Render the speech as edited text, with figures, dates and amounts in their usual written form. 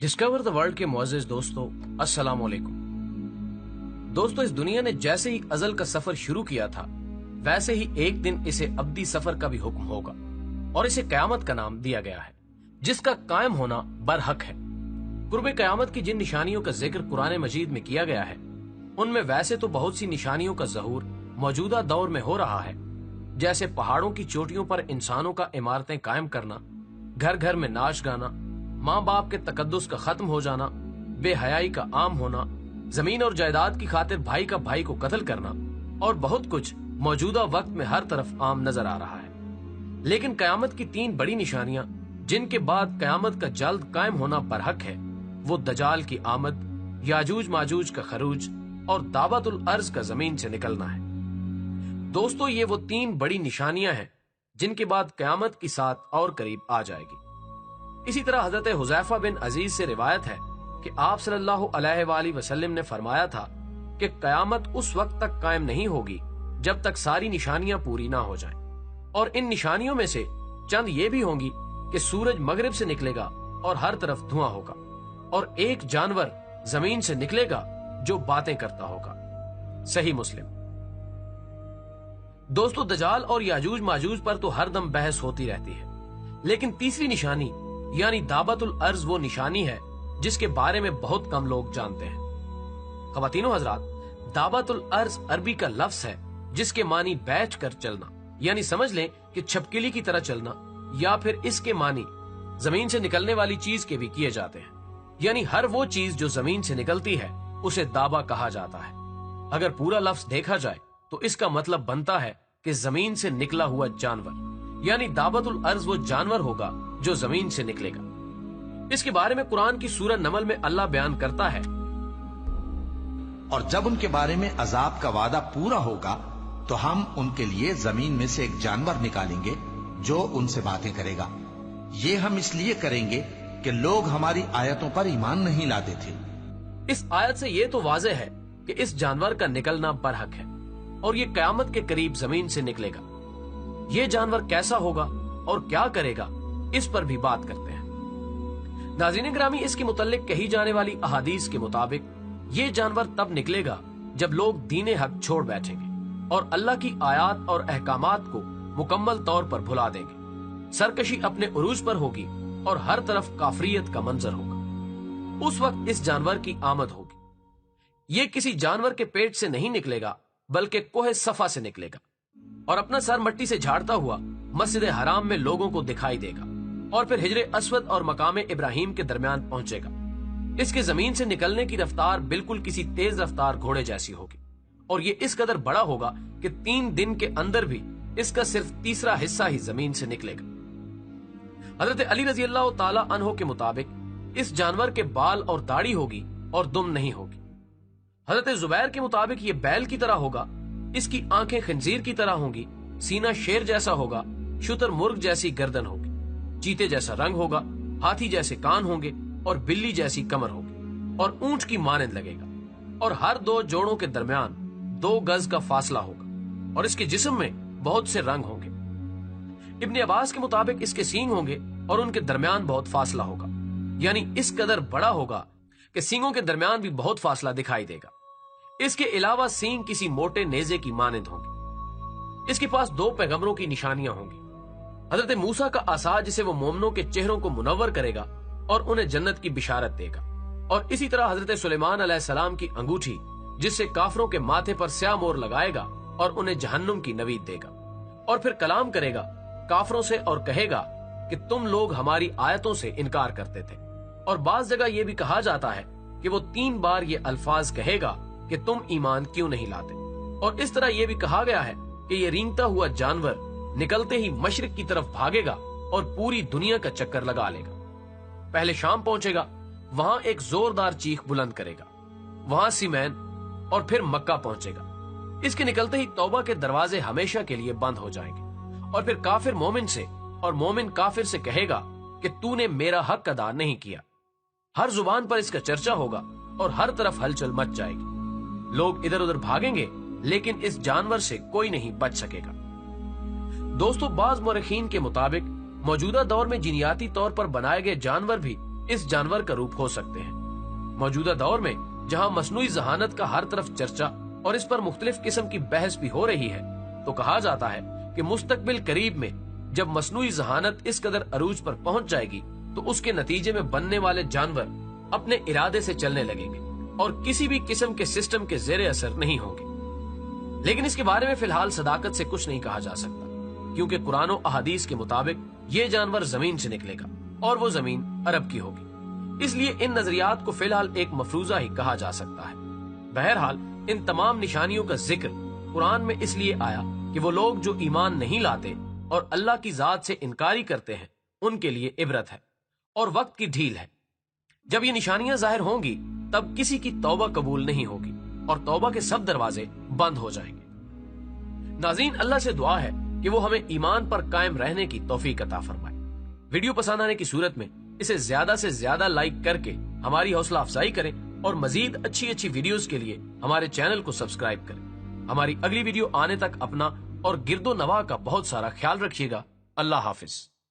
Discover the world के मुअज़्ज़िज़ दोस्तों, अस्सलाम वालेकुम। दोस्तों, इस दुनिया ने जैसे ही अज़ल का सफर शुरू किया था, वैसे ही एक दिन इसे अब्दी सफर का भी हुक्म होगा और इसे कयामत का नाम दिया गया है, जिसका कायम होना बरहक है। कुर्बे कयामत की जिन निशानियों का जिक्र कुरान मजीद में किया गया है, उनमें वैसे तो बहुत सी निशानियों का ज़हूर मौजूदा दौर में हो रहा है, जैसे पहाड़ों की चोटियों पर इंसानों का इमारतें कायम करना, घर घर में नाच गाना, माँ बाप के तकद्दुस का खत्म हो जाना, बेहयाई का आम होना, जमीन और जायदाद की खातिर भाई का भाई को कत्ल करना और बहुत कुछ मौजूदा वक्त में हर तरफ आम नजर आ रहा है। लेकिन कयामत की तीन बड़ी निशानियां जिनके बाद कयामत का जल्द कायम होना बरहक है, वो दजाल की आमद, याजूज माजूज का खरूज और दावतुल अर्ज का जमीन से निकलना है। दोस्तों, ये वो तीन बड़ी निशानियां हैं जिनके बाद कयामत की साथ और करीब आ जाएगी। इसी तरह हजरत हुज़ैफा बिन अजीज से रिवायत है कि आप सल्लल्लाहु अलैहि वसल्लम ने फरमाया था कि कयामत उस वक्त तक कायम नहीं होगी जब तक सारी निशानियां पूरी ना हो जाएं। और इन निशानियों में से चंद ये भी होंगी कि सूरज मगरिब से निकलेगा और हर तरफ धुआं होगा, और एक जानवर जमीन से निकलेगा जो बातें करता होगा। सही मुस्लिम। दोस्तों, दजाल और याजूज माजूज पर तो हर दम बहस होती रहती है, लेकिन तीसरी निशानी यानी दावतुल अर्ज वो निशानी है जिसके बारे में बहुत कम लोग जानते हैं। ख़वातीनो हजरात, दावतुल अर्ज अरबी का लफ्ज है जिसके मानी बैठ कर चलना, यानी समझ लें कि छपकिली की तरह चलना, या फिर इसके मानी जमीन से निकलने वाली चीज के भी किए जाते हैं, यानी हर वो चीज जो जमीन से निकलती है उसे दावा कहा जाता है। अगर पूरा लफ्ज देखा जाए तो इसका मतलब बनता है कि जमीन से निकला हुआ जानवर, यानी दावतुल अर्ज वो जानवर होगा जो जमीन से निकलेगा। इसके बारे में कुरान की सूरह नमल में अल्लाह बयान करता है, और जब उनके बारे में अजाब का वादा पूरा होगा तो हम उनके लिए जमीन में से एक जानवर निकालेंगे जो उनसे बातें करेगा। ये हम इसलिए करेंगे कि लोग हमारी आयतों पर ईमान नहीं लाते थे। इस आयत से ये तो वाज़ेह है कि इस जानवर का निकलना बरहक है और ये कयामत के करीब जमीन से निकलेगा। ये जानवर कैसा होगा और क्या करेगा, इस पर भी बात करते हैं। नाज़रीन ग्रामी, इसके मुतल्लिक कही जाने वाली अहादीस के मुताबिक ये जानवर तब निकलेगा जब लोग दीन हक छोड़ बैठेंगे और अल्लाह की आयात और अहकामात को मुकम्मल तौर पर भुला देंगे। सरकशी अपने उरूज पर होगी और हर तरफ काफरियत का मंजर होगा। उस वक्त इस जानवर की आमद होगी। ये किसी जानवर के पेट से नहीं निकलेगा, बल्कि कोहे सफा से निकलेगा और अपना सर मट्टी से झाड़ता हुआ मस्जिद हराम में लोगों को दिखाई देगा और फिर हिजरे अस्वद और मकाम इब्राहिम के दरमियान पहुंचेगा। इसके जमीन से निकलने की रफ्तार बिल्कुल किसी तेज रफ्तार घोड़े जैसी होगी और ये इस कदर बड़ा होगा कि 3 दिन के अंदर भी इसका सिर्फ तीसरा हिस्सा ही जमीन से निकलेगा। हजरत अली रजी अल्लाह ताला अन्हो के मुताबिक इस जानवर के बाल और दाढ़ी होगी और दुम नहीं होगी। हजरत जुबैर के मुताबिक ये बैल की तरह होगा, इसकी आंखें खंजीर की तरह होंगी, सीना शेर जैसा होगा, शुतर मुर्ग जैसी गर्दन होगी, चीते जैसा रंग होगा, हाथी जैसे कान होंगे और बिल्ली जैसी कमर होगी और ऊंट की मानंद लगेगा और हर 2 जोड़ों के दरमियान 2 गज का फासला होगा और इसके जिस्म में बहुत से रंग होंगे। इब्ने अब्बास के मुताबिक इसके सींग होंगे और उनके दरमियान बहुत फासला होगा, यानी इस कदर बड़ा होगा कि सींगों के दरमियान भी बहुत फासला दिखाई देगा। इसके अलावा सींग किसी मोटे नेजे की मानंद होंगे। इसके पास 2 पैगंबरों की निशानियां होंगी। हजरत मूसा का आसा जिसे वो मोमनों के चेहरों को मुनव्वर करेगा और उन्हें जन्नत की बिशारत देगा, और इसी तरह हजरत सुलेमान अलैहिस्सलाम की अंगूठी जिससे काफरों के माथे पर स्याह मोर लगाएगा और उन्हें जहन्नुम की नवीद देगा, और फिर कलाम करेगा काफरों से और कहेगा कि तुम लोग हमारी आयतों से इनकार करते थे। और बाज जगह यह भी कहा जाता है कि वो 3 बार ये अल्फाज कहेगा कि तुम ईमान क्यों नहीं लाते। और इस तरह यह भी कहा गया है कि ये रेंगता हुआ जानवर निकलते ही मशरिक की तरफ भागेगा और पूरी दुनिया का चक्कर लगा लेगा। पहले शाम पहुंचेगा, वहां एक जोरदार चीख बुलंद करेगा, वहां सीमैन और फिर मक्का पहुंचेगा। इसके निकलते ही तौबा के दरवाजे हमेशा के लिए बंद हो जाएंगे और फिर काफिर मोमिन से और मोमिन काफिर से कहेगा कि तूने मेरा हक अदा नहीं किया। हर जुबान पर इसका चर्चा होगा और हर तरफ हलचल मच जाएगी। लोग इधर उधर भागेंगे, लेकिन इस जानवर से कोई नहीं बच सकेगा। दोस्तों, बाज मुरखीन के मुताबिक मौजूदा दौर में जिनियाती तौर पर बनाए गए जानवर भी इस जानवर का रूप हो सकते हैं। मौजूदा दौर में जहां मसनूई ज़हानत का हर तरफ चर्चा और इस पर मुख्तलिफ किस्म की बहस भी हो रही है, तो कहा जाता है कि मुस्तकबिल करीब में जब मसनूई ज़हानत इस कदर अरूज पर पहुंच जाएगी तो उसके नतीजे में बनने वाले जानवर अपने इरादे से चलने लगेंगे और किसी भी किस्म के सिस्टम के जेरे असर नहीं होंगे। लेकिन इसके बारे में फिलहाल सदाकत से कुछ नहीं कहा जा सकता, क्योंकि कुरान और अहादीस के मुताबिक ये जानवर जमीन से निकलेगा और वो जमीन अरब की होगी। इसलिए इन नजरियात को फिलहाल एक मफरूजा ही कहा जा सकता है। बहरहाल इन तमाम निशानियों का जिक्र कुरान में इसलिए आया कि वो लोग जो ईमान नहीं लाते और अल्लाह की जात से इनकारी करते हैं उनके लिए इबरत है और वक्त की ढील है। जब ये निशानियां जाहिर होंगी तब किसी की तौबा कबूल नहीं होगी और तौबा के सब दरवाजे बंद हो जाएंगे। नाज़रीन, अल्लाह से दुआ है कि वो हमें ईमान पर कायम रहने की तौफीक अता फरमाए। वीडियो पसंद आने की सूरत में इसे ज्यादा से ज्यादा लाइक करके हमारी हौसला अफजाई करें और मजीद अच्छी अच्छी वीडियोस के लिए हमारे चैनल को सब्सक्राइब करें। हमारी अगली वीडियो आने तक अपना और गिरदो नवाह का बहुत सारा ख्याल रखिएगा। अल्लाह हाफिज।